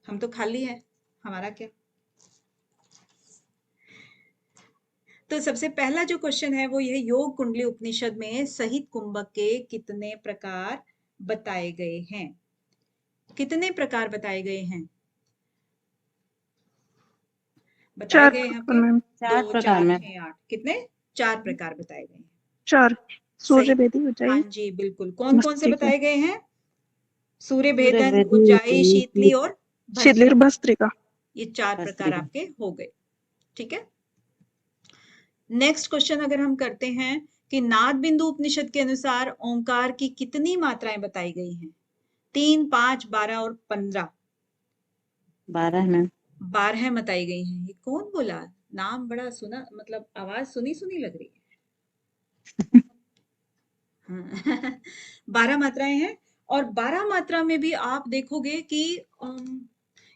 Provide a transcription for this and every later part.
हम तो खाली हैं, हमारा क्या। तो सबसे पहला जो क्वेश्चन है वो यह, योग कुंडली उपनिषद में सहित कुंभक के कितने प्रकार बताए गए हैं? कितने प्रकार बताए गए हैं? बताए 4 गए हैं प्रकार आपके मैम। 4 2 प्रकार 4 में। 6 8 कितने? 4 प्रकार बताए गए हैं। 4 सूर्य सही। भेदी, हाँ ऊंचाई, जी बिल्कुल। कौन कौन से मस्तिका, बताए गए हैं? सूर्य सूर्य भेदन, भेदी, ऊंचाई, शीतली और शीतलिर, भस्त्रिका। भस्त्रिका। ये 4 प्रकार भस्त्रिका। आपके हो गए। ठीक है। नेक्स्ट क्वेश्चन अगर हम करते हैं कि नाद बिंदु उपनिषद के अनुसार ओंकार की कितनी मात्राएं बताई गई हैं? 3, 5, 12 और 15। 12 में। 12 बताई गई हैं। ये कौन बोला? नाम बड़ा सुना, मतलब आवाज सुनी सुनी लग रही है। हाँ। 12 मात्राएं हैं। और 12 मात्रा में भी आप देखोगे कि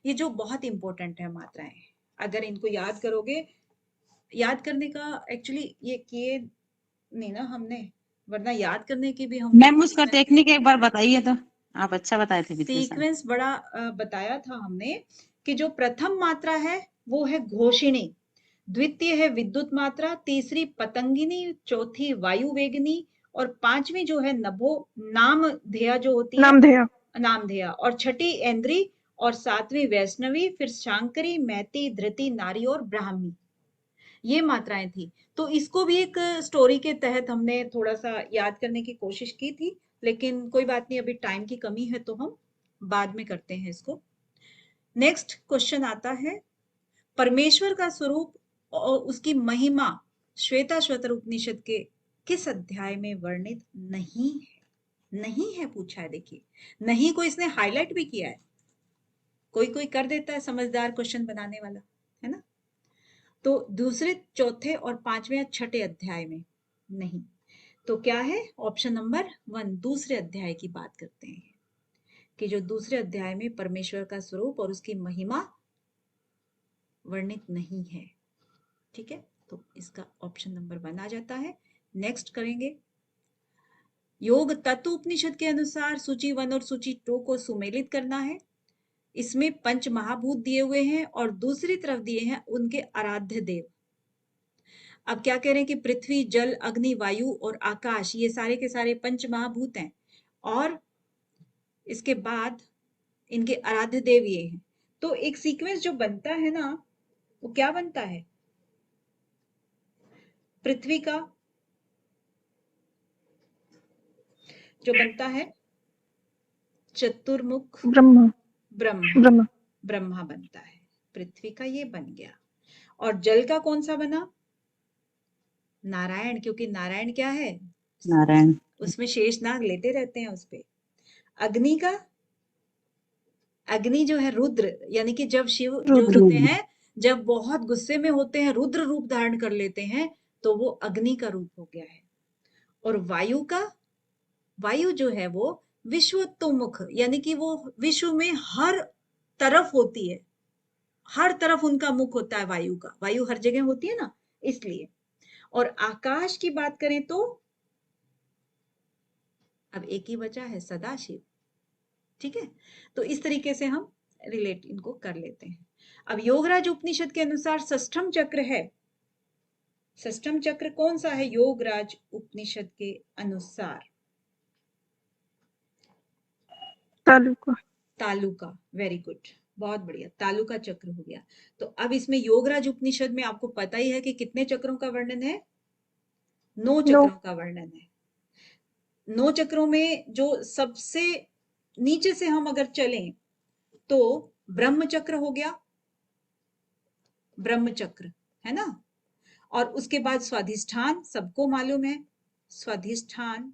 ये जो बहुत इंपॉर्टेंट है मात्राएं, अगर इनको याद करोगे, याद करने का एक्चुअली ये किए नहीं ना हमने, वरना याद करने की भी हम लोग मैम उसका टेक्निक एक बार बताइए तो, आप अच्छा बताए थे पिछले साल। सीक्वेंस बड़ा बताया था हमने कि जो प्रथम मात्रा है वो है घोषिणी, द्वितीय है विद्युत मात्रा, तीसरी पतंगिनी, चौथी वायु वेगनी और पांचवी जो है नभो नामधेय जो होती है, नामधेय। नामधेय, और छठी ऐन्द्री, और सातवीं वैष्णवी, फिर शांकरी, मैती, धृति, नारी और ब्राह्मी। ये मात्राएं थी। तो इसको भी एक स्टोरी के तहत हमने थोड़ा सा याद करने की कोशिश की थी, लेकिन कोई बात नहीं, अभी टाइम की कमी है तो हम बाद में करते हैं इसको। नेक्स्ट क्वेश्चन आता है, परमेश्वर का स्वरूप और उसकी महिमा श्वेताश्वतर उपनिषद के किस अध्याय में वर्णित नहीं है? नहीं है पूछा है, देखिए नहीं को इसने हाईलाइट भी किया है। कोई कोई कर देता है समझदार क्वेश्चन बनाने वाला, है ना। तो दूसरे, चौथे और पांचवें या छठे अध्याय में नहीं। तो क्या है? ऑप्शन नंबर 1, दूसरे अध्याय की बात करते हैं कि जो दूसरे अध्याय में परमेश्वर का स्वरूप और उसकी महिमा वर्णित नहीं है। ठीक है, तो इसका ऑप्शन नंबर 1 आ जाता है। नेक्स्ट करेंगे, योग तत्व उपनिषद के अनुसार सूची 1 और सूची 2 को सुमेलित करना है। इसमें पंच महाभूत दिए हुए हैं और दूसरी तरफ दिए हैं उनके आराध्य देव। अब क्या कह रहे हैं कि पृथ्वी, जल, अग्नि, वायु और आकाश, ये सारे के सारे पंच महाभूत हैं, और इसके बाद इनके आराध्य देव ये हैं। तो एक सीक्वेंस जो बनता है ना, वो क्या बनता है? पृथ्वी का जो बनता है चतुर्मुख ब्रह्मा। ब्रह्मा, ब्रह्मा। ब्रह्मा बनता है। पृथ्वी का ये बन गया। और जल का कौन सा बना? नारायण, क्योंकि नारायण क्या है? नारायण। उसमें शेषनाग लेटे रहते हैं उस पे। अग्नि का, अग्नि जो है रुद्र, यानी कि जब शिव जो रुद्र। होते हैं, जब बहुत गुस्से में होते हैं, रुद्र रूप धारण कर लेते हैं, तो वो अग्नि का रूप हो गया है। और वायु का, वायु जो है वो विश्वोत्तोमुख, यानी कि वो विश्व में हर तरफ होती है, हर तरफ उनका मुख होता है वायु का, वायु हर जगह होती है ना, इसलिए। और आकाश की बात करें तो अब एक ही बचा है, सदाशिव। ठीक है, तो इस तरीके से हम रिलेट इनको कर लेते हैं। अब योगराज उपनिषद के अनुसार षष्ठम चक्र है, षष्ठम चक्र कौन सा है योगराज उपनिषद के अनुसार? तालुका। तालुका, वेरी गुड, बहुत बढ़िया, तालुका चक्र हो गया। तो अब इसमें योगराज उपनिषद में आपको पता ही है कि कितने चक्रों का वर्णन है? 9 9। चक्रों का वर्णन है। 9 चक्रों में जो सबसे नीचे से हम अगर चलें तो ब्रह्म चक्र हो गया, ब्रह्म चक्र, है ना। और उसके बाद स्वाधिष्ठान, सबको मालूम है, स्वाधिष्ठान।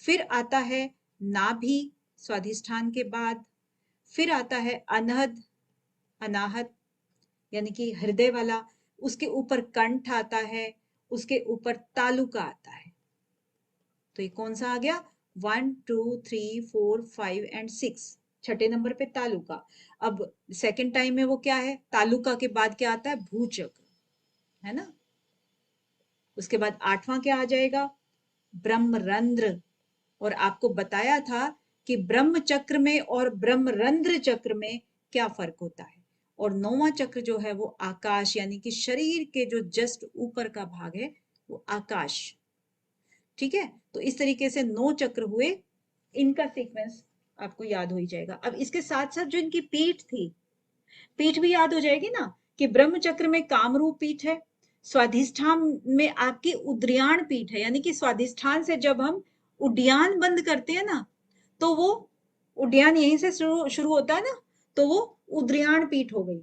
फिर आता है नाभि, स्वाधिष्ठान के बाद फिर आता है अनहद, अनाहत, यानी कि हृदय वाला। उसके ऊपर कंठ आता है, उसके ऊपर तालुका आता है। तो ये कौन सा आ गया? 1 2 3 4 5 एंड 6, छठे नंबर पे तालुका। अब सेकंड टाइम में वो क्या है? तालुका के बाद क्या आता है? भूचक्र, है ना। उसके बाद 8वां क्या आ जाएगा? ब्रह्मरंध्र। और आपको बताया था कि ब्रह्म चक्र में और ब्रह्मरंध्र चक्र में क्या फर्क होता है। और 9वां चक्र जो है वो आकाश, यानी कि शरीर के जो जस्ट ऊपर का भाग है वो आकाश। ठीक है, तो इस तरीके से 9 चक्र हुए, इनका सीक्वेंस आपको याद हो ही जाएगा। अब इसके साथ साथ जो इनकी पीठ थी, पीठ भी याद हो जाएगी ना, कि ब्रह्म चक्र में कामरूप पीठ है, स्वाधिष्ठान में आपकी उद्रियाण पीठ है, यानी कि स्वाधिष्ठान से जब हम उड्डयन बंद करते हैं ना, तो वो उड्डयन यहीं से शुरू शुरू होता है ना, तो वो उद्रियाण पीठ हो गई।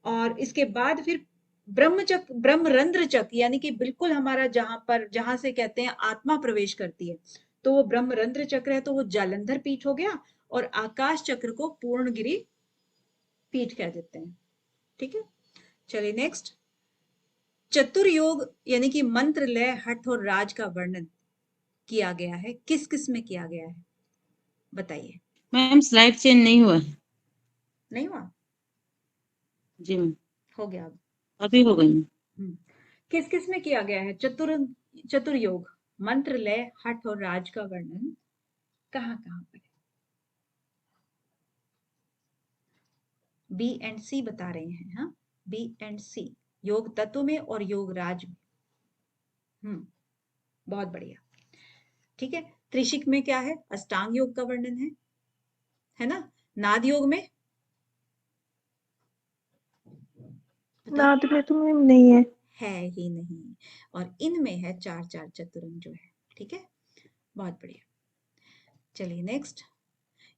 और इसके बाद फिर ब्रह्मचक्र, ब्रह्मरंध्र चक्र, यानी कि बिल्कुल हमारा जहां से कहते हैं आत्मा प्रवेश करती है, तो वो ब्रह्मरंध्र चक्र है, तो वो जालंधर पीठ हो गया। और आकाश चक्र को पूर्णगिरि पीठ कह देते हैं। ठीक है, चलिए नेक्स्ट। चतुर्योग यानी कि मंत्र, लय, हठ और राज का वर्णन किया गया है, किस किस में किया गया है, बताइए। मैम स्लाइड चेंज नहीं हुआ। नहीं हुआ? जी मैम, हो गया अब। अभी हो गई। किस किस में किया गया है चतुर्योग, मंत्र, लय, हठ और राज का वर्णन कहाँ कहाँ पर है? बी एंड सी बता रहे हैं। हाँ, बी एंड सी, योग तत्व में और योग राज में। बहुत बढ़िया। ठीक है, त्रिशिक में क्या है, अष्टांग योग का वर्णन है ना। नाद योग में नाद में तो मैम नहीं है। है ही नहीं, और इनमें है चार चार चतुरंग जो है। ठीक है, बहुत बढ़िया। चलिए नेक्स्ट।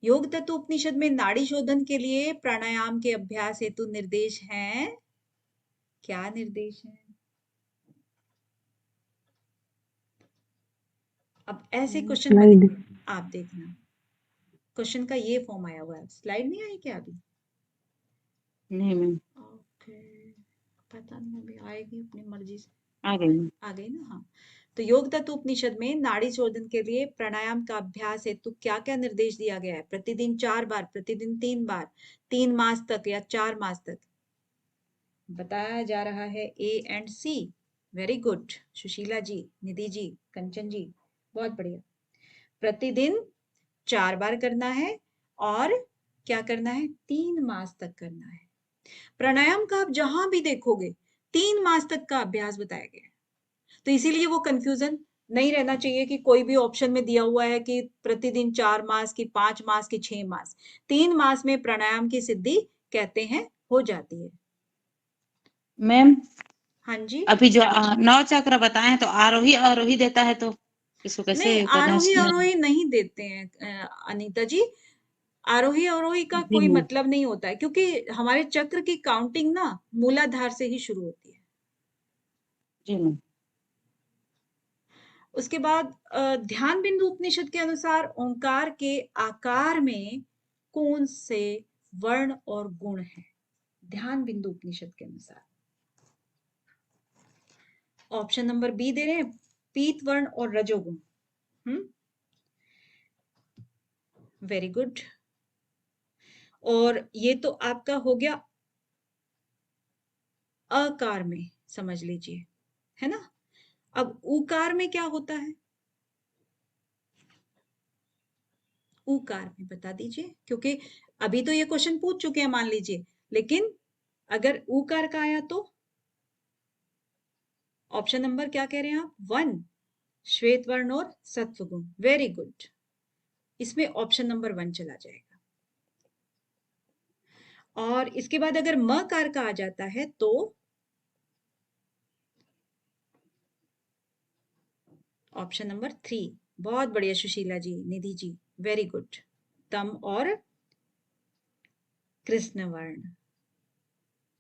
योग तत्व उपनिषद में नाड़ी शोधन के लिए प्राणायाम के अभ्यास हेतु निर्देश हैं। क्या निर्देश हैं? अब ऐसे क्वेश्चन बने, स्लाइड। आप देखना, क्वेश्चन का ये फॉर्म आया हुआ है। स्लाइड नहीं आई क्या अभी? नहीं मैम, ओके, पता नहीं, अभी आएगी अपनी मर्जी से। आ गई। आ गई ना? हाँ, तो योग तत्व उपनिषद में नाड़ी शोधन के लिए प्राणायाम का अभ्यास हेतु क्या क्या निर्देश दिया गया है? प्रतिदिन 4 बार, प्रतिदिन 3 बार, 3 मास तक या 4 मास तक, बताया जा रहा है A and C. Very good Sushila ji, Nidhi ji, Kanchan ji, बहुत बढ़िया। प्रतिदिन 4 बार करना है, और क्या करना है, 3 मास तक करना है। प्राणायाम का आप जहां भी देखोगे 3 मास तक का अभ्यास बताया गया है, तो इसीलिए वो कंफ्यूजन नहीं रहना चाहिए कि कोई भी ऑप्शन में दिया हुआ है कि प्रतिदिन 4 मास की, 5 मास की, 6 मास। 3 मास में प्राणायाम की सिद्धि कहते हैं हो जाती है। मैम हाँ जी। अभी जो 9 चक्र बताए हैं, तो आरोही अवरोही देता है, तो इसको कैसे नहीं, करना आरोही है? अवरोही नहीं देते हैं अनीता जी। आरोही अवरोही का जी कोई मैम। मतलब नहीं होता है, क्योंकि हमारे चक्र की काउंटिंग ना मूलाधार से ही शुरू होती है। जी मैम। उसके बाद ध्यान बिंदु उपनिषद के अनुसार ओंकार के आकार में कौन से वर्ण और गुण है? ध्यान बिंदु उपनिषद के अनुसार ऑप्शन नंबर बी दे रहे हैं, पीत वर्ण और रजोगुण। Very good. और ये तो आपका हो गया अकार में, समझ लीजिए, है ना। अब उकार में क्या होता है? उकार में बता दीजिए, क्योंकि अभी तो ये क्वेश्चन पूछ चुके हैं मान लीजिए, लेकिन अगर उकार का आया तो ऑप्शन नंबर क्या कह रहे हैं आप, 1, श्वेत वर्ण और सत्व गुण। वेरी गुड, इसमें ऑप्शन नंबर 1 चला जाएगा। और इसके बाद अगर मकार का आ जाता है तो ऑप्शन नंबर 3। बहुत बढ़िया सुशीला जी, निधि जी, वेरी गुड। तम और कृष्ण वर्ण,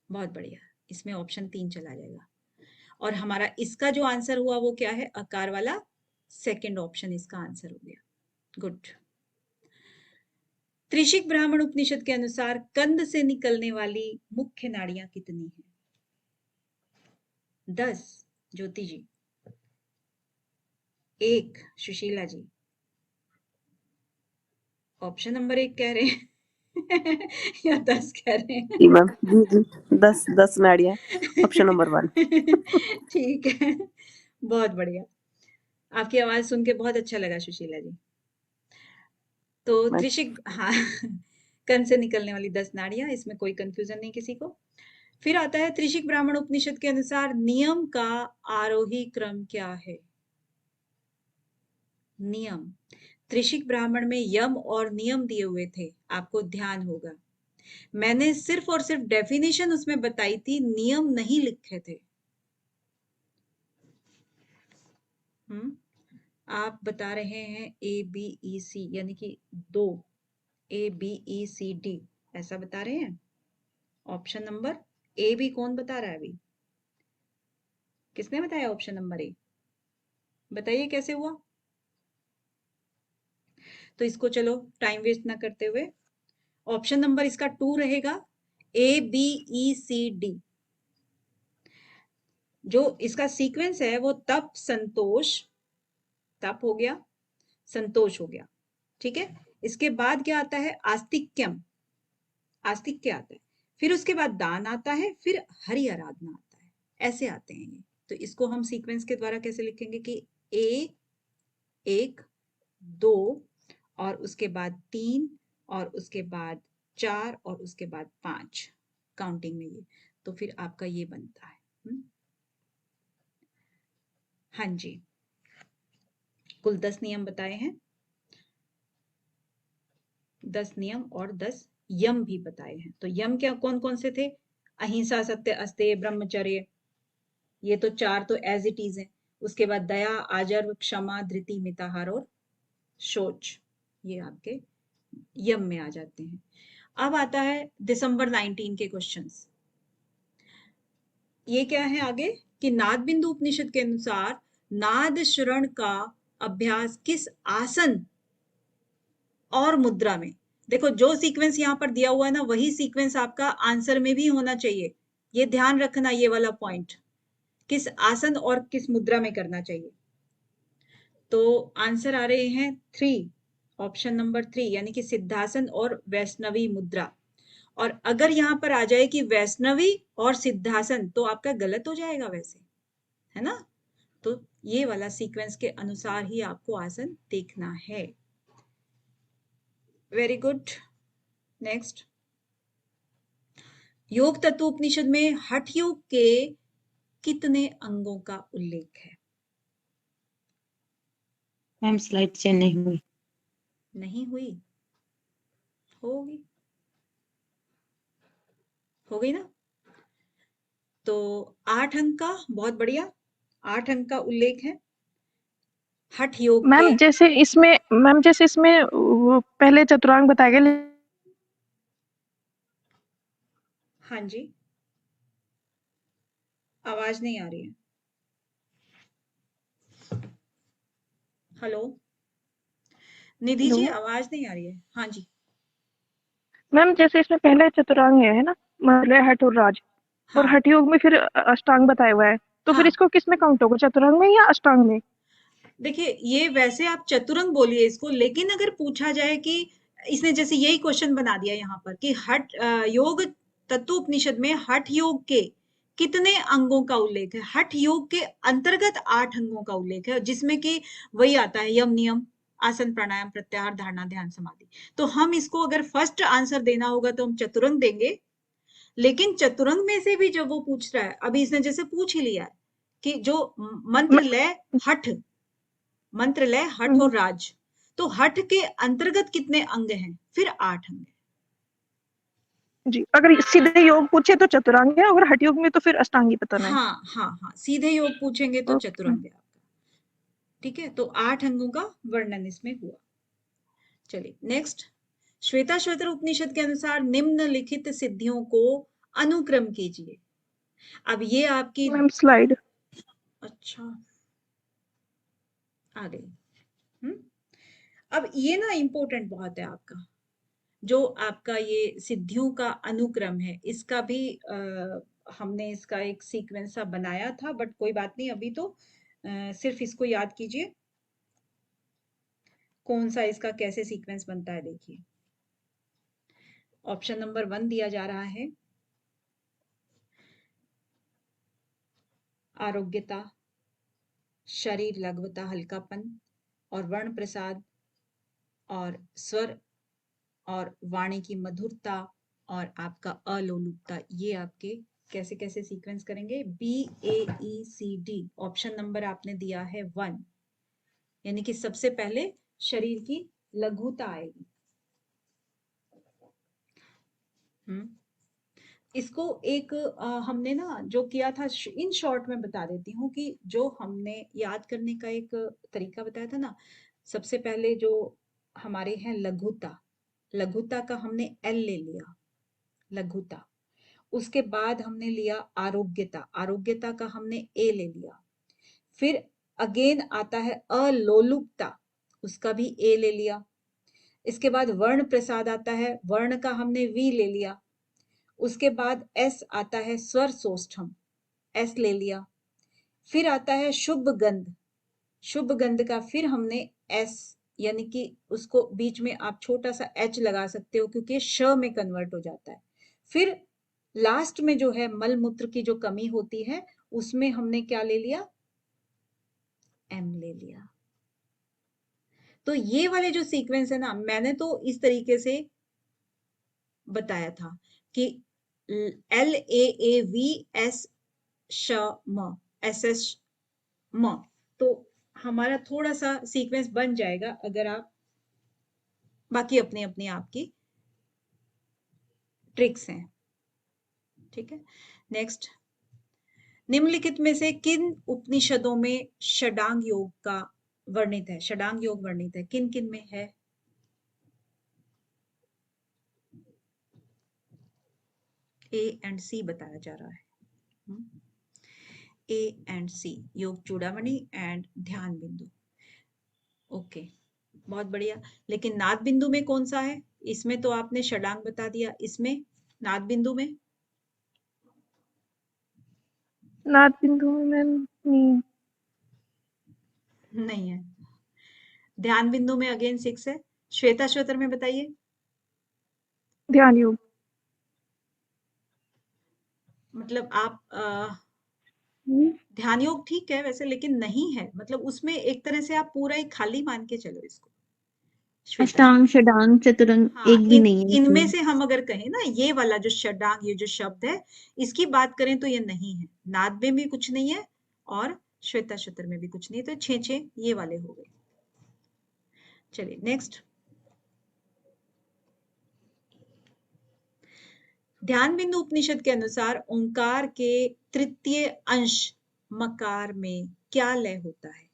बहुत बढ़िया, इसमें ऑप्शन 3 चला जाएगा। और हमारा इसका जो आंसर हुआ वो क्या है, अकार वाला, सेकंड ऑप्शन इसका आंसर हो गया। गुड। त्रिशिक ब्राह्मण उपनिषद के अनुसार कंद से निकलने वाली मुख्य नाड़ियां कितनी हैं? 10 ज्योति जी, 1 सुशीला जी, ऑप्शन नंबर 1 कह रहे हैं या 10 कह रहे हैं? जी मैम, जी जी, 10 नाड़ियाँ, ऑप्शन नंबर 1। ठीक है, बहुत बढ़िया। आपकी आवाज सुन के बहुत अच्छा लगा सुशीला जी। तो मैं त्रिशिक, हाँ कण से निकलने वाली 10 नाड़ियां, इसमें कोई कंफ्यूजन नहीं किसी को। फिर आता है त्रिशिक ब्राह्मण उपनिषद के अनुसार नियम का आरोही क्रम क्या है? नियम, त्रिशिक ब्राह्मण में यम और नियम दिए हुए थे, आपको ध्यान होगा। मैंने सिर्फ और सिर्फ डेफिनेशन उसमें बताई थी, नियम नहीं लिखे थे। आप बता रहे हैं ए बी ई सी, यानी कि 2 A B E C D ऐसा बता रहे हैं। ऑप्शन नंबर ए बी कौन बता रहा है अभी? किसने बताया ऑप्शन नंबर ए? बताइए कैसे हुआ? तो इसको चलो टाइम वेस्ट ना करते हुए ऑप्शन नंबर इसका 2 रहेगा, A B E C D. जो इसका सीक्वेंस है वो तप संतोष, तप हो गया, संतोष हो गया, ठीक है। इसके बाद क्या आता है? आस्तिक्यम, आस्तिक्य आता है, फिर उसके बाद दान आता है, फिर हरि आराधना आता है, ऐसे आते हैं ये। तो इसको हम सीक्वेंस के द्वारा कैसे लिखेंगे कि ए 1 2 और उसके बाद 3 और उसके बाद 4 और उसके बाद 5 काउंटिंग में ये, तो फिर आपका ये बनता है। हाँ जी, कुल 10 नियम बताए हैं, 10 नियम और 10 यम भी बताए हैं। तो यम क्या कौन कौन से थे? अहिंसा, सत्य, अस्तेय, ब्रह्मचर्य, ये तो 4 तो एज इट इज है। उसके बाद दया, आजर्व, क्षमा, धृति, मिताहार और शौच, ये आपके यम में आ जाते हैं। अब आता है दिसंबर 19 के क्वेश्चंस। ये क्या है आगे कि नाद बिंदु उपनिषद के अनुसार नाद श्रवण का अभ्यास किस आसन और मुद्रा में? देखो जो सीक्वेंस यहाँ पर दिया हुआ है ना, वही सीक्वेंस आपका आंसर में भी होना चाहिए, ये ध्यान रखना, ये वाला पॉइंट, किस आसन और किस मुद्रा में करना चाहिए। तो आंसर आ रहे हैं 3, ऑप्शन नंबर 3, यानी कि सिद्धासन और वैष्णवी मुद्रा। और अगर यहां पर आ जाए कि वैष्णवी और सिद्धासन, तो आपका गलत हो जाएगा वैसे, है ना। तो ये वाला सीक्वेंस के अनुसार ही आपको आसन देखना है। Very good. नेक्स्ट, योग तत्व उपनिषद में हठ योग के कितने अंगों का उल्लेख है? मैम स्लाइड चेंज नहीं हुई। नहीं हुई? होगी, हो गई ना। तो 8 अंक का, बहुत बढ़िया, 8 अंक का उल्लेख है हठ योग के। मैम जैसे इसमें वो पहले चतुरांग बताए गए, हाँ जी, आवाज नहीं आ रही है। हेलो निधि जी, आवाज नहीं आ रही है। हाँ जी। मैम जैसे इसमें पहले चतुरांग है ना, मतलब हठ और राज, और हाँ हठ योग में फिर अष्टांग बताया हुआ है, तो फिर हाँ, इसको किस में काउंट होगा, चतुरांग में या अष्टांग में? देखिए ये वैसे आप चतुरंग बोलिए इसको, लेकिन अगर पूछा जाए कि इसने जैसे यही क्वेश्चन बना दिया यहाँ पर कि हठ योग तत्वोपनिषद में हठ योग के कितने अंगों का उल्लेख है? हठ योग के अंतर्गत 8 अंगों का उल्लेख है, जिसमें कि वही आता है यम नियम, आसन, प्राणायाम, प्रत्याहार, धारणा, ध्यान, समाधि। तो हम इसको अगर फर्स्ट आंसर देना होगा तो हम चतुरंग देंगे, लेकिन चतुरंग में से भी जब वो पूछ रहा है, अभी इसने जैसे पूछ ही लिया है कि जो मंत्र लय हठ, मंत्र लय हठ और राज, तो हठ के अंतर्गत कितने अंग हैं? फिर 8 अंग हैं। जी, अगर सीधे योग पूछे तो चतुरांग है, अगर हठ योग में तो फिर अष्टांग ही बताना है। हाँ हाँ हाँ, सीधे योग पूछेंगे तो ओके। चतुरंग है आपका, ठीक है। तो 8 अंगों का वर्णन इसमें हुआ। चलिए नेक्स्ट, श्वेता श्वेतर उपनिषद के अनुसार निम्नलिखित सिद्धियों को अनुक्रम कीजिए। अब ये आपकी, मैम स्लाइड, अच्छा आ गई। अब ये ना इम्पोर्टेंट बहुत है आपका, जो आपका ये सिद्धियों का अनुक्रम है, इसका भी हमने इसका एक सीक्वेंस सा बनाया था, बट कोई बात नहीं, अभी तो सिर्फ इसको याद कीजिए कौन सा इसका कैसे सीक्वेंस बनता है। देखिए ऑप्शन नंबर 1 दिया जा रहा है आरोग्यता, शरीर लघुता हल्कापन और वर्ण प्रसाद और स्वर और वाणी की मधुरता और आपका अलोलुपता, ये आपके कैसे कैसे सीक्वेंस करेंगे? BAECD। ऑप्शन नंबर आपने दिया है 1, यानी कि सबसे पहले शरीर की लघुता आएगी। इसको एक हमने ना जो किया था, इन शॉर्ट में बता देती हूँ कि जो हमने याद करने का एक तरीका बताया था ना, सबसे पहले जो हमारे हैं लघुता, लघुता का हमने L ले लिया, लघुता। उसके बाद हमने लिया आरोग्यता, आरोग्यता का हमने A ले लिया। फिर अगेन आता है अलोलुपता, उसका भी A ले लिया। इसके बाद वर्ण प्रसाद आता है, वर्ण का हमने V ले लिया। उसके बाद S आता है स्वर सोष्ठम, S ले लिया। फिर आता है शुभ गंध, शुभ गंध का फिर हमने S, यानी कि उसको बीच में आप छोटा सा H लगा सकते हो क्योंकि श में कन्वर्ट हो जाता है। फिर लास्ट में जो है मल मूत्र की जो कमी होती है, उसमें हमने क्या ले लिया? M ले लिया। तो ये वाले जो सीक्वेंस है ना, मैंने तो इस तरीके से बताया था कि LAAVS श म SS म, तो हमारा थोड़ा सा सीक्वेंस बन जाएगा अगर आप, बाकी अपनी अपनी आपकी ट्रिक्स हैं। ठीक है, नेक्स्ट, निम्नलिखित में से किन उपनिषदों में षडांग योग का वर्णित है? षडांग योग वर्णित है, किन किन में है? A एंड C बताया जा रहा है। A एंड C, योग चूड़ामणि एंड ध्यान बिंदु। ओके, बहुत बढ़िया। लेकिन नाद बिंदु में कौन सा है? इसमें तो आपने षडांग बता दिया, इसमें नाद बिंदु में? नाद बिंदु में मैम नहीं। नहीं है। ध्यान बिंदु में अगेन 6 है। श्वेता श्वेतर में बताइए। ध्यान योग। मतलब आप ध्यान योग ठीक है वैसे, लेकिन नहीं है, मतलब उसमें एक तरह से आप पूरा ही खाली मान के चलो इसको। श्वेता, अष्टांग षडांग चतुरंग हाँ, एक भी नहीं है इनमें इसमें। से हम अगर कहें ना, ये वाला जो षडांग, ये जो शब्द है, इसकी बात करें तो ये नहीं है। नाद में भी कुछ नहीं है और श्वेता शतर में भी कुछ नहीं, तो 6 ये वाले हो गए। चलिए नेक्स्ट, ध्यान बिंदु उपनिषद के अनुसार ओंकार के तृतीय अंश मकार में क्या लय होता है?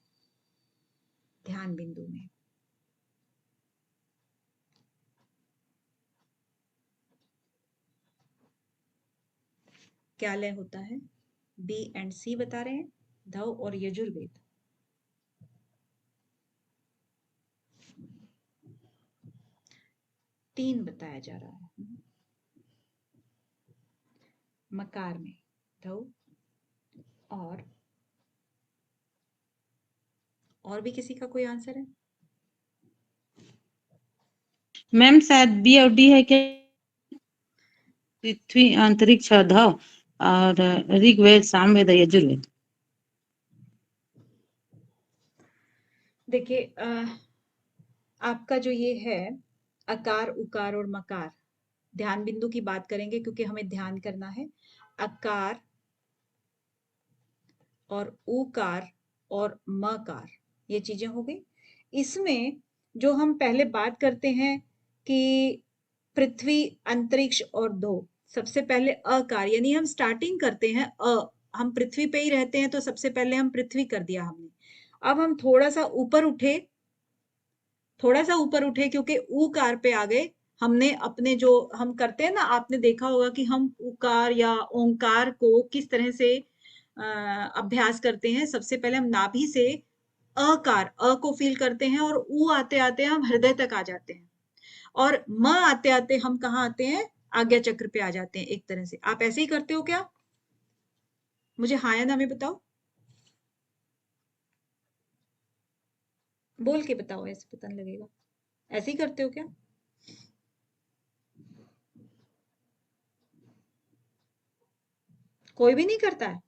ध्यान बिंदु में क्या लय होता है? B एंड C बता रहे हैं, धव और यजुर्वेद। तीन बताया जा रहा है। मकार में धव और भी किसी का कोई आंसर है? मैम शायद बी और डी है क्या? पृथ्वी, अंतरिक्ष, धव और ऋग्वेद, सामवेद, यजुर्वेद। देखिए आपका जो ये है अकार, उकार और मकार, ध्यान बिंदु की बात करेंगे क्योंकि हमें ध्यान करना है। अकार और उकार और मकार, ये चीजें हो गई। इसमें जो हम पहले बात करते हैं कि पृथ्वी, अंतरिक्ष और दो, सबसे पहले अकार, यानी हम स्टार्टिंग करते हैं हम पृथ्वी पे ही रहते हैं तो सबसे पहले हम पृथ्वी कर दिया हमने। अब हम थोड़ा सा ऊपर उठे, क्योंकि उकार पे आ गए। हमने अपने जो हम करते हैं ना, आपने देखा होगा कि हम उकार या ओंकार को किस तरह से अभ्यास करते हैं। सबसे पहले हम नाभि से अकार, अ को फील करते हैं और ऊ आते आते हम हृदय तक आ जाते हैं, और म आते आते हम कहाँ आते हैं? आज्ञा चक्र पे आ जाते हैं एक तरह से। आप ऐसे ही करते हो क्या? मुझे हाँ या ना में बताओ, बोल के बताओ, ऐसे पता नहीं लगेगा। ऐसे ही करते हो क्या? कोई भी नहीं करता है?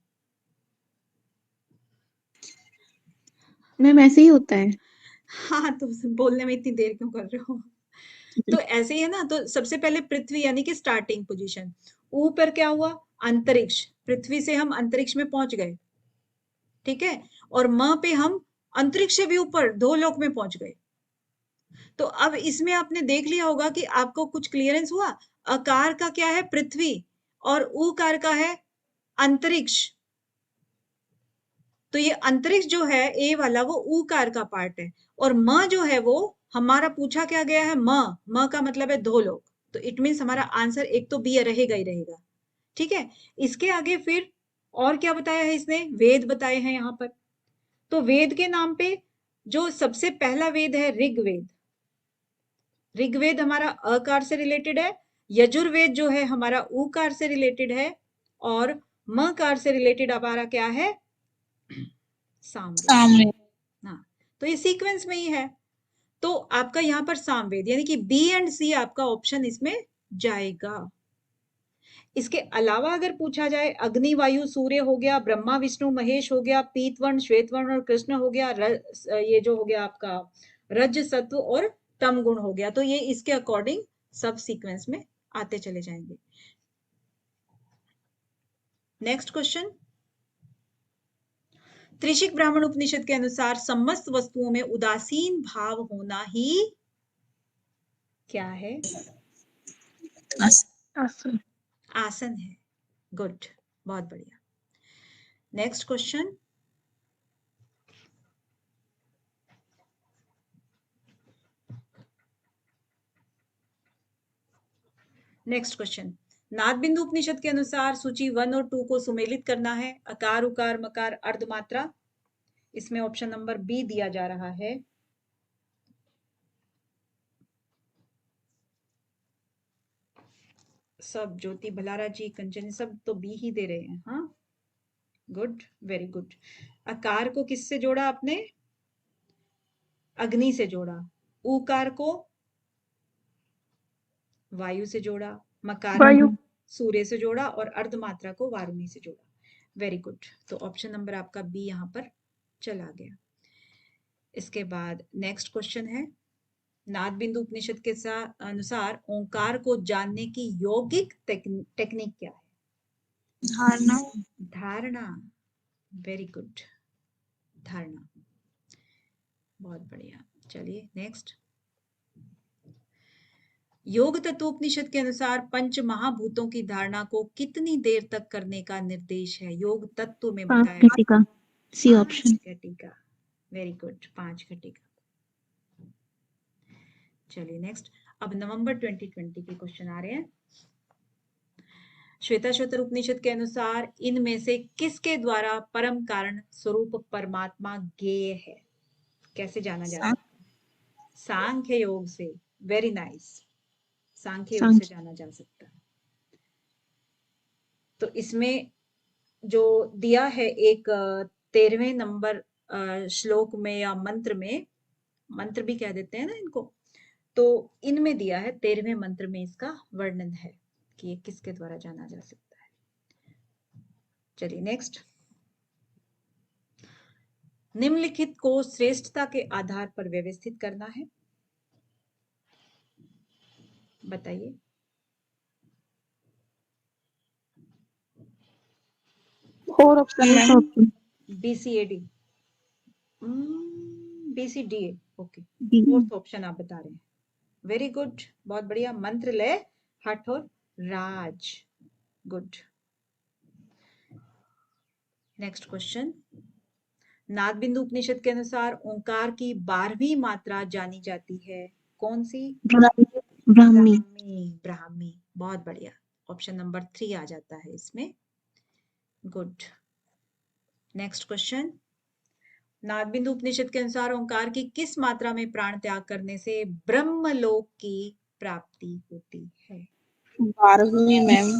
मैम ऐसे ही होता है। हाँ, तो बोलने में इतनी देर क्यों कर रहे हो? तो ऐसे ही है ना, तो सबसे पहले पृथ्वी यानी कि स्टार्टिंग पोजीशन, ऊ पर क्या हुआ, अंतरिक्ष, पृथ्वी से हम अंतरिक्ष में पहुंच गए, ठीक है, और म पे हम अंतरिक्ष से भी ऊपर दो लोक में पहुंच गए। तो अब इसमें आपने देख लिया होगा कि आपको कुछ क्लियरेंस हुआ, अकार का क्या है, पृथ्वी, और उकार का है अंतरिक्ष। तो ये अंतरिक्ष जो है ए वाला वो उकार का पार्ट है, और म जो है वो हमारा पूछा क्या गया है, म का मतलब है दो लोग, तो इट मीन्स हमारा आंसर एक तो बी रहेगा ही रहेगा, ठीक है। इसके आगे फिर और क्या बताया है इसने, वेद बताए हैं यहाँ पर। तो वेद के नाम पे जो सबसे पहला वेद है ऋग्वेद, ऋग्वेद हमारा अकार से रिलेटेड है, यजुर्वेद जो है हमारा उकार से रिलेटेड है, और मकार से रिलेटेड हमारा क्या है, सामवेद। सामवेद। हाँ, तो ये सीक्वेंस में ही है, तो आपका यहाँ पर सामवेद यानी कि बी एंड सी आपका ऑप्शन इसमें जाएगा। इसके अलावा अगर पूछा जाए, अग्नि वायु सूर्य हो गया, ब्रह्मा विष्णु महेश हो गया, पीतवर्ण श्वेतवर्ण और कृष्ण हो गया, ये जो हो गया आपका रज सत्व और तम गुण हो गया, तो ये इसके अकॉर्डिंग सब सीक्वेंस में आते चले जाएंगे। नेक्स्ट क्वेश्चन, त्रिशिक ब्राह्मण उपनिषद के अनुसार समस्त वस्तुओं में उदासीन भाव होना ही क्या है, आसन। आसन है। गुड, बहुत बढ़िया। नेक्स्ट क्वेश्चन, नेक्स्ट क्वेश्चन, नाद बिंदु उपनिषद के अनुसार सूची 1 और 2 को सुमेलित करना है, अकार उकार मकार अर्धमात्रा। इसमें ऑप्शन नंबर बी दिया जा रहा है। सब ज्योति भलारा जी, कंचन, सब तो बी ही दे रहे हैं। हाँ, गुड, वेरी गुड। अकार को किससे जोड़ा आपने, अग्नि से जोड़ा, उकार को वायु से जोड़ा, मकार वायु। को सूर्य से जोड़ा, और अर्धमात्रा को वारुणी से जोड़ा। वेरी गुड, तो ऑप्शन नंबर आपका बी यहां पर चला गया। इसके बाद नेक्स्ट क्वेश्चन है, नाद बिंदु उपनिषद के अनुसार ओंकार को जानने की यौगिक टेक्निक क्या है, धारणा। धारणा, वेरी गुड, धारणा, बहुत बढ़िया। चलिए नेक्स्ट, योग तत्वोपनिषद के अनुसार पंच महाभूतों की धारणा को कितनी देर तक करने का निर्देश है, योग तत्व में 5 बताया, घटिका, सी 5 ऑप्शन। घटिका, वेरी गुड, 5 घटिका। चलिए नेक्स्ट, अब नवंबर 2020 के क्वेश्चन आ रहे हैं। श्वेताश्वतर उपनिषद के अनुसार इनमें से किसके द्वारा परम कारण स्वरूप परमात्मा ज्ञेय है, कैसे जाना जा सकता है, सांख्य योग से। वेरी नाइस, सांख्य योग से जाना जा सकता है। तो इसमें जो दिया है एक 13वें नंबर श्लोक में या मंत्र में, मंत्र भी कह देते हैं ना इनको, तो इनमें दिया है 13वें मंत्र में इसका वर्णन है कि ये किसके द्वारा जाना जा सकता है। चलिए नेक्स्ट, निम्नलिखित को श्रेष्ठता के आधार पर व्यवस्थित करना है, बताइए। और option, BCAD, BCDA, okay, fourth option आप बता रहे हैं। वेरी गुड, बहुत बढ़िया, मंत्र लय हठ और राज, गुड। नेक्स्ट क्वेश्चन, नाद बिंदु उपनिषद के अनुसार ओंकार की 12वीं मात्रा जानी जाती है, कौन सी, ब्राह्मी। ब्राह्मी, बहुत बढ़िया, ऑप्शन नंबर 3 आ जाता है इसमें, गुड। नेक्स्ट क्वेश्चन, नाद बिंदु उपनिषद के अनुसार ओंकार की किस मात्रा में प्राण त्याग करने से ब्रह्मलोक की प्राप्ति होती है, 12वीं मैम।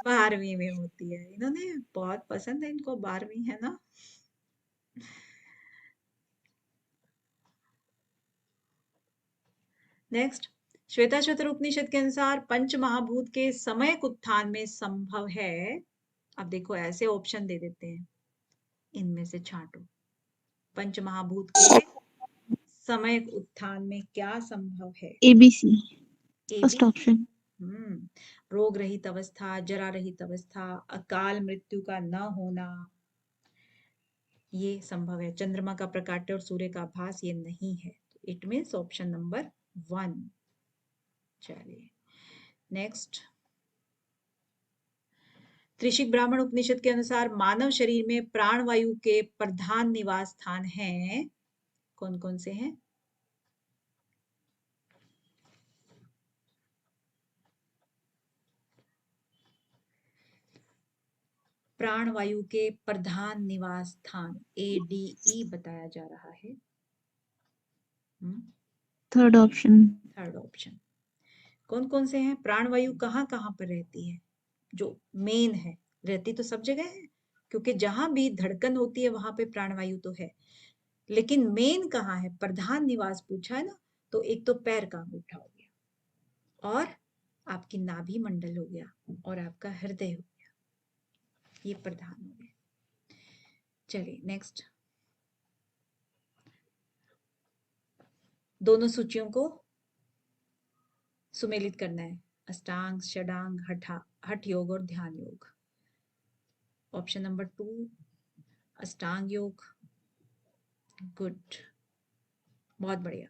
12वीं में होती है, इन्होंने बहुत पसंद है इनको 12वीं, है ना। नेक्स्ट, श्वेताश्वतर उपनिषद के अनुसार पंच महाभूत के समयक उत्थान में संभव है, अब देखो ऐसे ऑप्शन दे देते हैं, इनमें से छांटो, पंच महाभूत के समयक उत्थान में क्या संभव है, ABC। ए फर्स्ट बी ऑप्शन। रोग रहित अवस्था, जरा रहित अवस्था, अकाल मृत्यु का न होना, ये संभव है। चंद्रमा का प्रकाट्य और सूर्य का आभास ये नहीं है। It means option number 1। चलिए नेक्स्ट, त्रिशिक ब्राह्मण उपनिषद के अनुसार मानव शरीर में प्राणवायु के प्रधान निवास स्थान हैं, कौन कौन से हैं? प्राणवायु के प्रधान निवास स्थान ADE बताया जा रहा है। Third option. Third option. कौन कौन से हैं? प्राणवायु कहाँ कहाँ पर रहती है? जो मेन है, रहती तो सब जगह है, क्योंकि जहां भी धड़कन होती है वहां पे प्राणवायु तो है, लेकिन मेन कहाँ है? प्रधान निवास पूछा है ना, तो एक तो पैर का अंगूठा हो गया, और आपकी नाभि मंडल हो गया, और आपका हृदय हो गया, ये प्रधान हो गए। चलिए नेक्स्ट, दोनों सूचियों को सुमेलित करना है, अष्टांग, षडांग, हठ योग और ध्यान योग। ऑप्शन नंबर 2 अष्टांग योग, गुड, बहुत बढ़िया।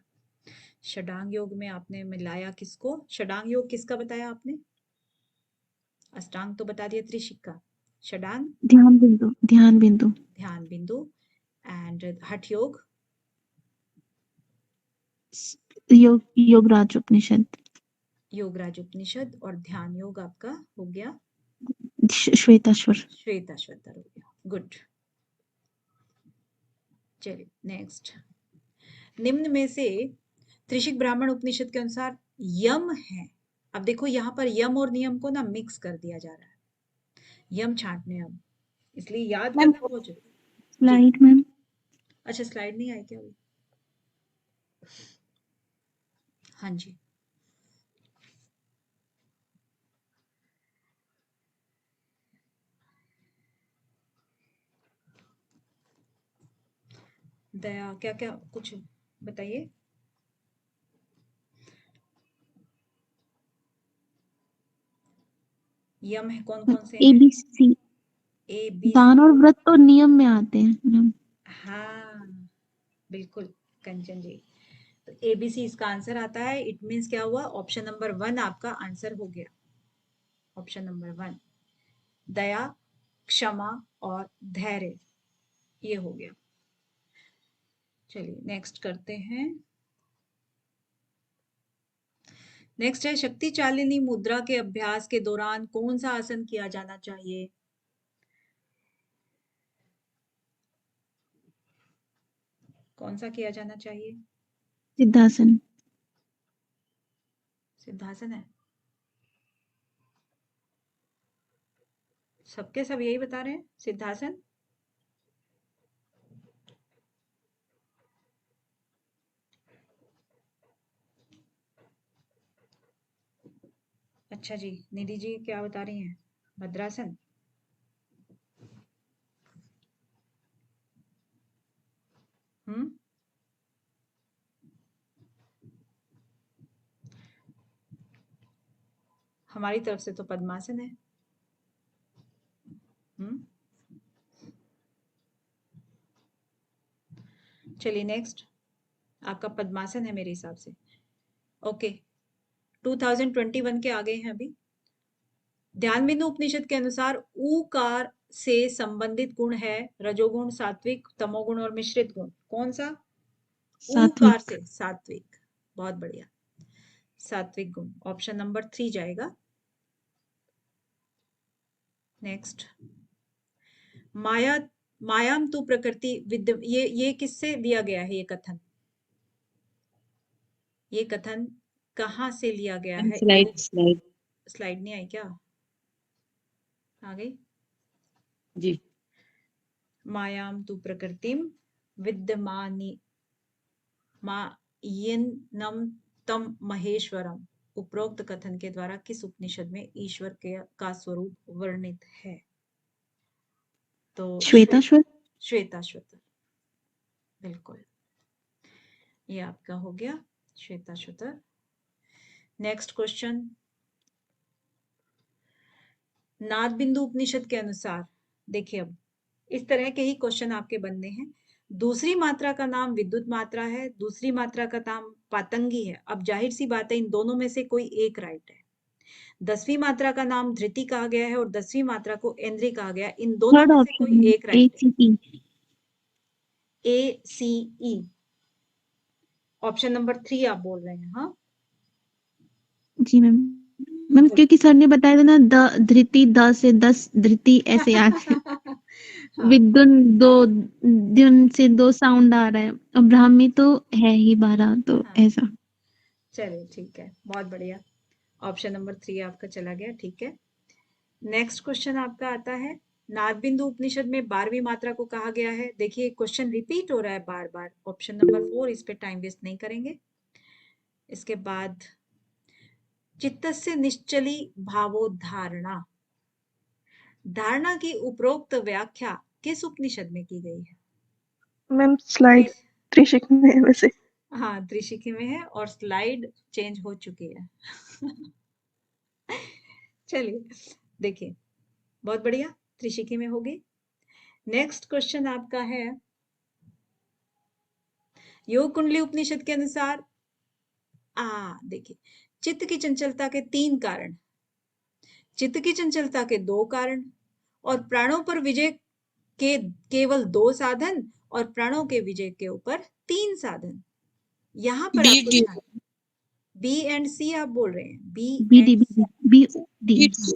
षडांग योग में आपने मिलाया किसको? षडांग योग किसका बताया आपने? अष्टांग तो बता दिया त्रिशिक का, षडांग ध्यान बिंदु। ध्यान बिंदु। ध्यान बिंदु, एंड हठ योग योगराज उपनिषद। योगराज उपनिषद, और ध्यान योग आपका हो गया श्वेताश्वर। श्वेताश्वतर हो गया, गुड। चलिए नेक्स्ट, निम्न में से त्रिशिक ब्राह्मण उपनिषद के अनुसार यम है। अब देखो यहाँ पर यम और नियम को ना मिक्स कर दिया जा रहा है, यम छांटने अब, इसलिए याद मैम करना बहुत जरूरी जी। Slide ma'am. अच्छा स्लाइड नहीं आई क्या अभी? हाँ जी, दया क्या क्या कुछ बताइए। यम है कौन कौन से हैं? ABC। ABC, दान और व्रत तो नियम में आते हैं मैम। हाँ बिल्कुल कंचन जी, तो ABC इसका आंसर आता है। इट मीन्स क्या हुआ? ऑप्शन नंबर 1 आपका आंसर हो गया। ऑप्शन नंबर 1 दया, क्षमा और धैर्य, ये हो गया। चलिए नेक्स्ट करते हैं। नेक्स्ट है, शक्ति चालिनी मुद्रा के अभ्यास के दौरान कौन सा आसन किया जाना चाहिए? कौन सा किया जाना चाहिए? सिद्धासन। सिद्धासन है, सबके सब यही बता रहे हैं सिद्धासन। अच्छा जी, निधि जी क्या बता रही हैं? भद्रासन। हमारी तरफ से तो पद्मासन है। चलिए नेक्स्ट, आपका पद्मासन है मेरे हिसाब से। ओके 2021 के आगे हैं अभी। ध्यान बिंदु उपनिषद के अनुसार ऊकार से संबंधित गुण है रजोगुण, सात्विक, तमोगुण और मिश्रित गुण, कौन सा? ऊकार सात्विक। से सात्विक, बहुत बढ़िया, सात्विक गुण, ऑप्शन नंबर 3 जाएगा। नेक्स्ट, माया मायाम तु प्रकृति विद्य, ये किससे दिया गया है? ये कथन, ये कथन कहाँ से लिया गया है? स्लाइड स्लाइड स्लाइड नहीं आई क्या? आ गई जी। मायाम तु प्रकृतिम विद्यमानि मायन्नम तम महेश्वरम, उपरोक्त कथन के द्वारा किस उपनिषद में ईश्वर के का स्वरूप वर्णित है? तो श्वेताश्वर। श्वेताश्वतर, बिल्कुल, ये आपका हो गया श्वेताश्वतर। नेक्स्ट क्वेश्चन, नाद बिंदु उपनिषद के अनुसार देखिए, अब इस तरह के ही क्वेश्चन आपके बनने हैं। दूसरी मात्रा का नाम विद्युत मात्रा है, दूसरी मात्रा का नाम पातंगी है। अब जाहिर सी बात है, इन दोनों में से कोई एक राइट है। 10वीं मात्रा का नाम धृति कहा गया है और 10वीं मात्रा को इंद्री कहा गया है। इन दोनों थर्ड में से कोई ऑप्शन एक राइट है। ACE। ACE ऑप्शन नंबर 3 आप बोल रहे हैं? हाँ जी मैम। मैम क्योंकि सर ने बताया था ना, धृति 10 से 10 धृति ऐसे याद है। हाँ, विद्युन 2 द्युन से 2 साउंड आ रहा है और ब्राह्मी तो है ही 12, तो हाँ। ऐसा। चलिए ठीक है, बहुत बढ़िया। ऑप्शन नंबर 3 आपका चला गया, ठीक है। नेक्स्ट क्वेश्चन आपका आता है, नाद बिंदु उपनिषद में 12वीं मात्रा को कहा गया है। देखिए क्वेश्चन रिपीट हो रहा है बार बार। ऑप्शन नंबर 4, इस पे टाइम वेस्ट नहीं करेंगे। इसके बाद, चित्तस्य निश्चली भावोद्धारणा, धारणा की उपरोक्त व्याख्या किस उपनिषद में की गई है? मैम स्लाइड त्रिशिक में है वैसे। हाँ, त्रिशिकी में है और स्लाइड चेंज हो चुकी है। चलिए देखिए, बहुत बढ़िया, त्रिशिकी में होगी। नेक्स्ट क्वेश्चन आपका है, योग कुंडली उपनिषद के अनुसार देखिए, चित्त की चंचलता के 3 कारण, चित्त की चंचलता के 2 कारण और प्राणों पर विजय के केवल 2 साधन और प्राणों के विजय के ऊपर 3 साधन। यहां पर बी आपको डी ध्यान, बी एंड सी आप बोल रहे हैं? B BD and C, BD।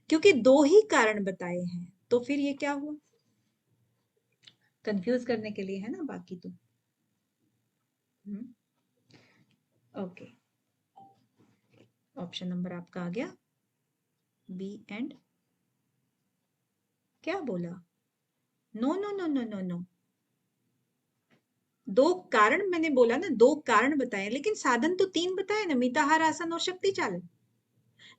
क्योंकि 2 ही कारण बताए हैं, तो फिर ये क्या हुआ? कंफ्यूज करने के लिए है ना, बाकी तो। ओके, ऑप्शन नंबर आपका आ गया बी एंड, क्या बोला? No no no no no no, 2 कारण मैंने बोला ना, 2 कारण बताए, लेकिन साधन तो 3 बताए ना, मिताहार, आसन और शक्ति चालन।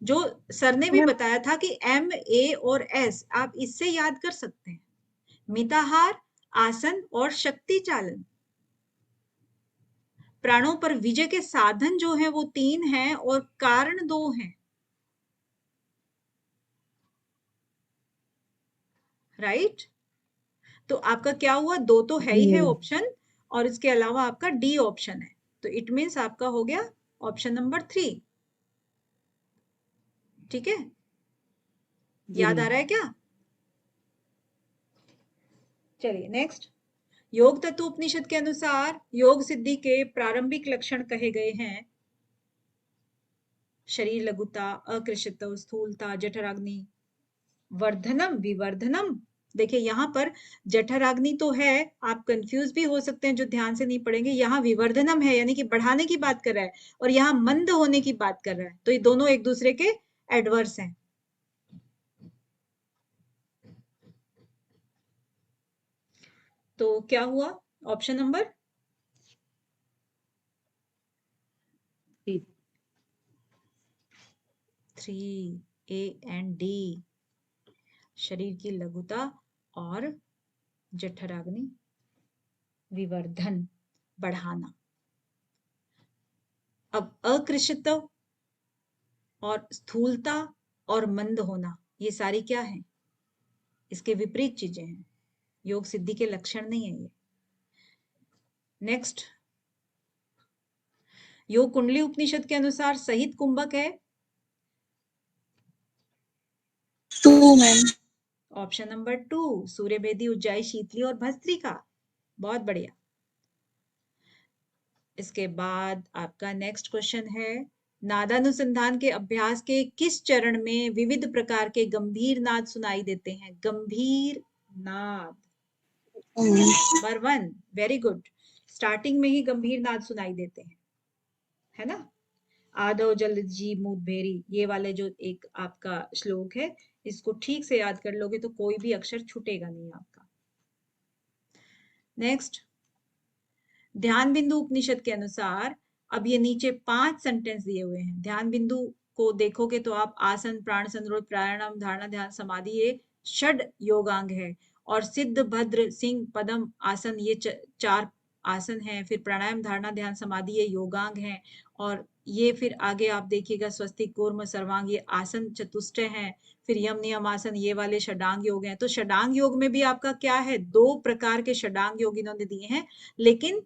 जो सर ने भी मैम बताया था कि M, A और S आप इससे याद कर सकते हैं, मिताहार, आसन और शक्ति चालन। प्राणों पर विजय के साधन जो है वो 3 हैं और कारण 2 हैं, राइट? तो आपका क्या हुआ? 2 तो है ही है ऑप्शन, और इसके अलावा आपका डी ऑप्शन है, तो इट मीन्स आपका हो गया ऑप्शन नंबर 3। ठीक है, याद आ रहा है क्या? चलिए नेक्स्ट, योग तत्व उपनिषद के अनुसार योग सिद्धि के प्रारंभिक लक्षण कहे गए हैं, शरीर लघुता, अकृशत्व, स्थूलता, जठराग्नि, वर्धनम, विवर्धनम। देखिए यहाँ पर जठराग्नि तो है, आप कंफ्यूज भी हो सकते हैं जो ध्यान से नहीं पढ़ेंगे। यहाँ विवर्धनम है, यानी कि बढ़ाने की बात कर रहा है, और यहाँ मंद होने की बात कर रहा है, तो ये दोनों एक दूसरे के एडवर्स हैं। तो क्या हुआ? Option number 3, A and D, शरीर की लघुता और जठराग्नि, विवर्धन, बढ़ाना। अब अकृशत्व और स्थूलता और मंद होना, ये सारी क्या है? इसके विपरीत चीजें हैं, योग सिद्धि के लक्षण नहीं है ये। नेक्स्ट, योग कुंडली उपनिषद के अनुसार सहित कुंभक है 2 मैम। ऑप्शन नंबर 2, सूर्यभेदी, उज्जाई, शीतली और भस्त्रिका। बहुत बढ़िया। इसके बाद आपका नेक्स्ट क्वेश्चन है, नादानुसंधान के अभ्यास के किस चरण में विविध प्रकार के गंभीर नाद सुनाई देते हैं? गंभीर नाद, नंबर 1, वेरी गुड। स्टार्टिंग में ही गंभीर नाद सुनाई देते हैं, है ना? आदो जल जी मुद भेरी, ये वाले जो एक आपका श्लोक है, इसको ठीक से याद कर लोगे तो कोई भी अक्षर छूटेगा नहीं आपका। नेक्स्ट, ध्यान बिंदु उपनिषद के अनुसार, अब ये नीचे 5 सेंटेंस दिए हुए हैं, ध्यान बिंदु को देखोगे तो आप आसन, प्राण संरोध, प्राणायाम, धारणा, ध्यान, समाधि, ये षड योगांग है, और सिद्ध, भद्र, सिंह, पदम आसन, ये 4 आसन हैं। फिर प्राणायाम, धारणा, ध्यान, समाधि, ये योगांग हैं, और ये फिर आगे आप देखिएगा स्वस्तिक कूर्म सर्वांग, ये आसन चतुष्टय हैं। फिर यम नियम आसन, ये वाले षडांग योग हैं। तो षडांग योग में भी आपका क्या है, 2 प्रकार के षडांग योग इन्होंने दिए हैं, लेकिन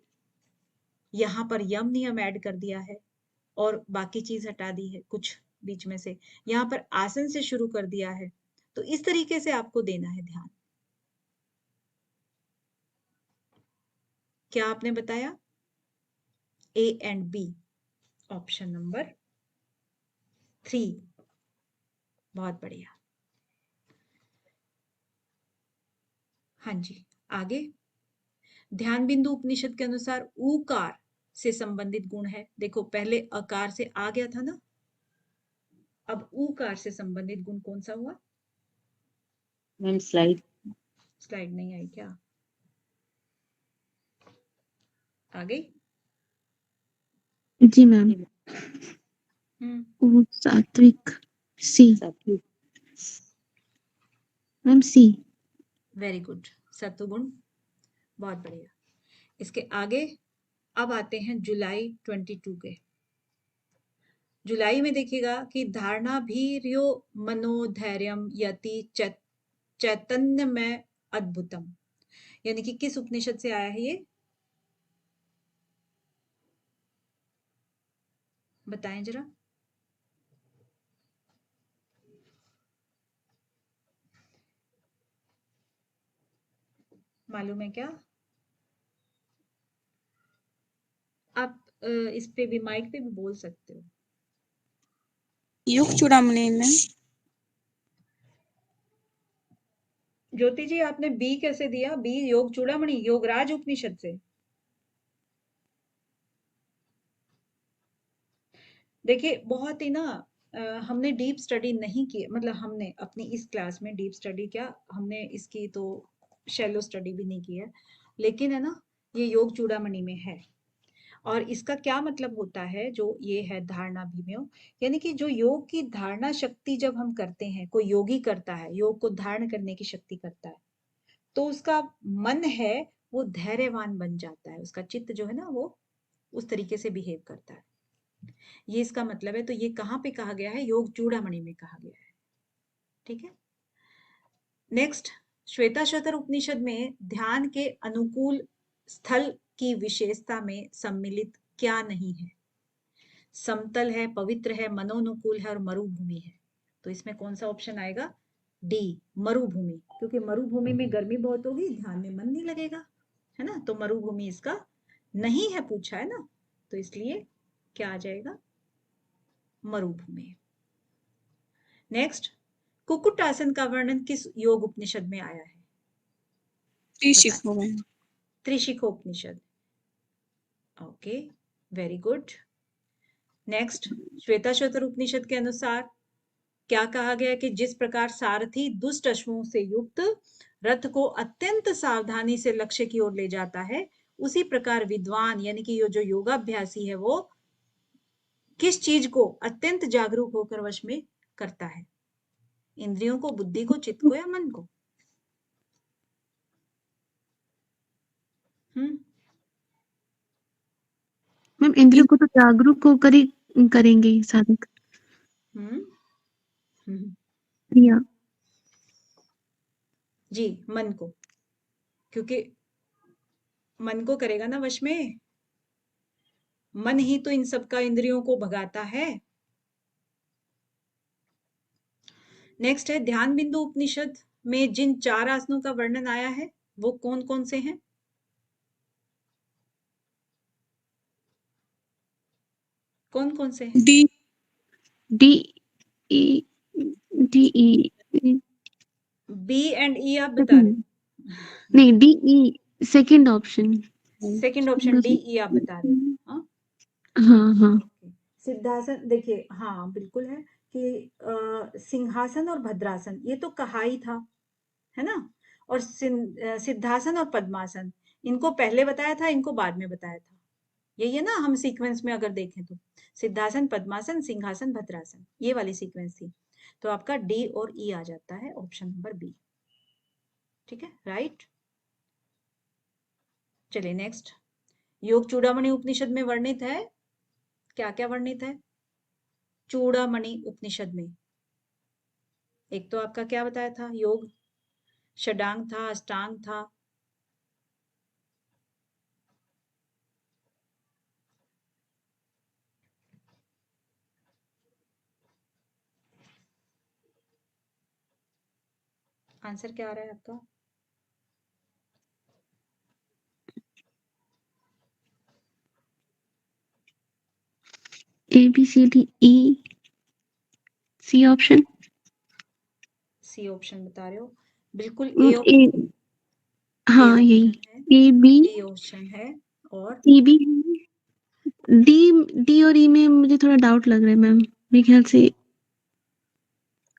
यहाँ पर यम नियम ऐड कर दिया है और बाकी चीज हटा दी है कुछ बीच में से, यहाँ पर आसन से शुरू कर दिया है। तो इस तरीके से आपको देना है ध्यान। क्या आपने बताया? A and B, option number 3। बहुत बढ़िया। हाँ जी, आगे। ध्यान बिंदु उपनिषद के अनुसार ऊकार से संबंधित गुण है। देखो पहले अकार से आ गया था ना, अब ऊकार से संबंधित गुण कौन सा हुआ? मैम स्लाइड स्लाइड नहीं आई क्या? आ गई? जी मैम। हम्म, ओ सात्विक, सी सात्विक मैम, सी। वेरी गुड, सत्वगुण, बहुत बढ़िया। इसके आगे अब आते हैं जुलाई 22 के। जुलाई में देखिएगा कि धारणा भीर्यो मनोधैर्यम यति चैतन्य में अद्भुतम, यानी कि किस उपनिषद से आया है ये? बताएं जरा। मालूम है क्या? आप इस पे भी, माइक पे भी बोल सकते हो। योग चूड़ामणि में। ज्योति जी आपने बी कैसे दिया? बी योग चूड़ामणि, योगराज उपनिषद से। देखिए बहुत ही ना हमने डीप स्टडी नहीं की, मतलब हमने अपनी इस क्लास में डीप स्टडी क्या, हमने इसकी तो शैलो स्टडी भी नहीं की है, लेकिन है ना ये योग चूड़ामणि में है। और इसका क्या मतलब होता है, जो ये है धारणा भीम्यो, यानी कि जो योग की धारणा शक्ति जब हम करते हैं, कोई योगी करता है, योग को धारण करने की शक्ति करता है, तो उसका मन है वो धैर्यवान बन जाता है, उसका चित्त जो है ना वो उस तरीके से बिहेव करता है। ये इसका मतलब है। तो ये कहाँ पे कहा गया है? योग चूड़ामणि में कहा गया है। ठीक है। नेक्स्ट, श्वेताश्वतर उपनिषद में ध्यान के अनुकूल स्थल की विशेषता में सम्मिलित क्या नहीं है? समतल है, पवित्र है, मनोनुकूल है और मरुभूमि है। तो इसमें कौन सा ऑप्शन आएगा? डी, मरुभूमि, क्योंकि मरुभूमि में गर्मी बहुत होगी, ध्यान में मन नहीं लगेगा, है ना। तो मरुभूमि इसका नहीं है, पूछा है ना, तो इसलिए क्या आ जाएगा? मरुभूमि। नेक्स्ट, कुक्कुट आसन का वर्णन किस योग उपनिषद में आया है? त्रिशिखो में। Trishikhopanishad. Okay, very good. Next, Shvetashvatara Upanishad के अनुसार क्या कहा गया कि जिस प्रकार सारथी दुष्ट अश्वों से युक्त रथ को अत्यंत सावधानी से लक्ष्य की ओर ले जाता है, उसी प्रकार विद्वान यानी कि ये जो योगाभ्यासी है वो किस चीज को अत्यंत जागरूक होकर वश में करता है? इंद्रियों को, बुद्धि को, चित्त को या मन को? मैम इंद्रियों को तो जागरूक होकर ही करेंगे साधक। हम्म हम्म, क्रिया। जी, मन को, क्योंकि मन को करेगा ना वश में, मन ही तो इन सब का इंद्रियों को भगाता है। नेक्स्ट है, ध्यान बिंदु उपनिषद में जिन 4 आसनों का वर्णन आया है वो कौन कौन से हैं? कौन कौन से हैं? D D E D E B and E आप बता रहे नहीं, डी ई सेकंड ऑप्शन। हो? सेकंड ऑप्शन डी ई आप बता रहे हो। हाँ? हाँ हाँ। सिद्धासन, देखिए हाँ बिल्कुल है कि सिंहासन और भद्रासन ये तो कहा ही था, है ना। और सिद्धासन और पद्मासन इनको पहले बताया था, इनको बाद में बताया था। यही है ना, हम सीक्वेंस में अगर देखें तो सिद्धासन, पद्मासन, सिंहासन, भद्रासन, ये वाली सीक्वेंस थी। तो आपका डी और ई आ जाता है, ऑप्शन नंबर बी। ठीक है, राइट। चलिए नेक्स्ट, योग चूड़ामणि उपनिषद में वर्णित है क्या क्या वर्णित है चूड़ामणि उपनिषद में? एक तो आपका क्या बताया था, योग षडांग था, अष्टांग था, आंसर क्या आ रहा है आपका? ABCDE C option. C option बता रहे हो? बिल्कुल ए ऑप्शन, हाँ यही है, ए बी बी ऑप्शन है, और सी बी डी। डी और ई में मुझे थोड़ा डाउट लग रहा है मैम, मेरे ख्याल से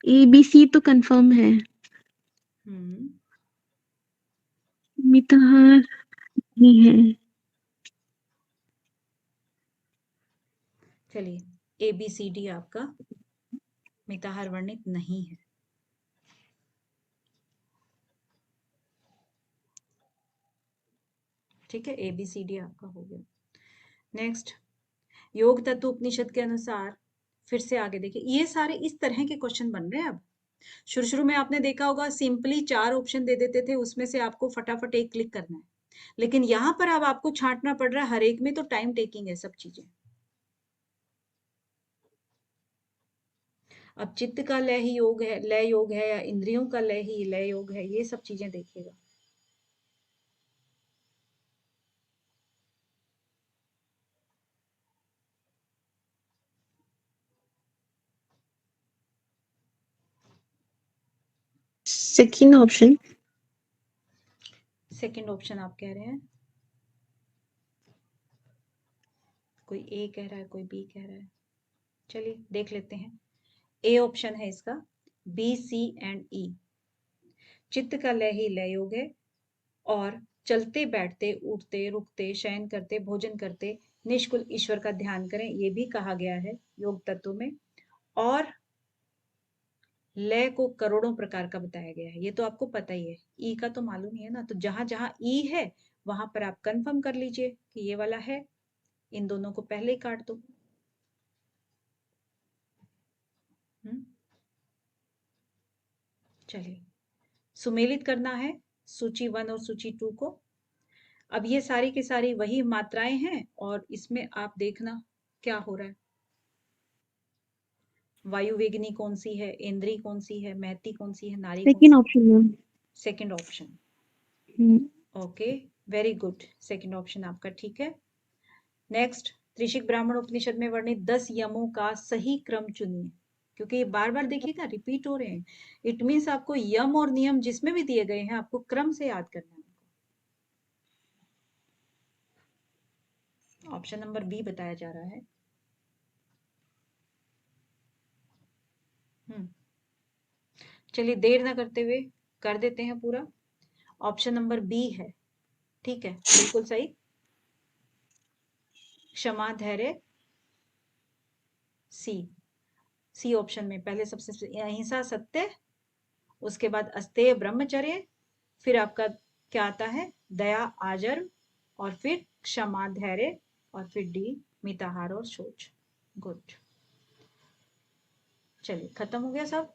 ABC तो कंफर्म है। मिताहार नहीं है। चलिए ABCD आपका मिताहार वर्णित नहीं है। ठीक है, ABCD आपका हो गया। नेक्स्ट, योग तत्व उपनिषद के अनुसार, फिर से आगे देखिए, ये सारे इस तरह के क्वेश्चन बन रहे हैं। अब शुरू में आपने देखा होगा सिंपली 4 ऑप्शन दे देते थे, उसमें से आपको फटाफट एक क्लिक करना है, लेकिन यहाँ पर अब आपको छांटना पड़ रहा है हर एक में, तो टाइम टेकिंग है सब चीजें। अब चित्त का लय ही योग है, लय योग है, या इंद्रियों का लय ही लय योग है, ये सब चीजें देखिएगा। Second option. सेकंड ऑप्शन आप कह रहे हैं, कोई ए कह रहा है, कोई बी कह रहा है, चलिए देख लेते हैं। ए ऑप्शन है इसका, बी सी एंड ई। चित्त का लय ही लय योग है, और चलते बैठते उठते रुकते शयन करते भोजन करते निष्कुल ईश्वर का ध्यान करें, ये भी कहा गया है योग तत्व में। और लय को करोड़ों प्रकार का बताया गया है, ये तो आपको पता ही है। ई का तो मालूम ही है ना, तो जहां जहां ई है वहां पर आप कंफर्म कर लीजिए कि ये वाला है, इन दोनों को पहले ही काट दो। चलिए सुमेलित करना है सूची 1 और सूची 2 को। अब ये सारी की सारी वही मात्राएं हैं, और इसमें आप देखना क्या हो रहा है। वायु वेगनी कौन सी है, इंद्री कौन सी है, महती कौन सी है, नारी कौन सेकंड सी ऑप्शन मैम। है? Second option, okay, very good, second option आपका ठीक है। नेक्स्ट, त्रिशिक ब्राह्मण उपनिषद में वर्णित 10 यमों का सही क्रम चुनिए, क्योंकि ये बार बार देखिएगा रिपीट हो रहे हैं। इट मीन्स आपको यम और नियम जिसमें भी दिए गए हैं आपको क्रम से याद करना है। ऑप्शन नंबर बी बताया जा रहा है। चलिए देर ना करते हुए कर देते हैं पूरा। ऑप्शन नंबर बी है, ठीक है, बिल्कुल सही। क्षमा धैर्य, सी ऑप्शन में पहले सबसे अहिंसा सत्य, उसके बाद अस्तेय ब्रह्मचर्य, फिर आपका क्या आता है, दया आजर, और फिर क्षमा धैर्य, और फिर डी मिताहार और शौच। गुड, चलिए खत्म हो गया सब।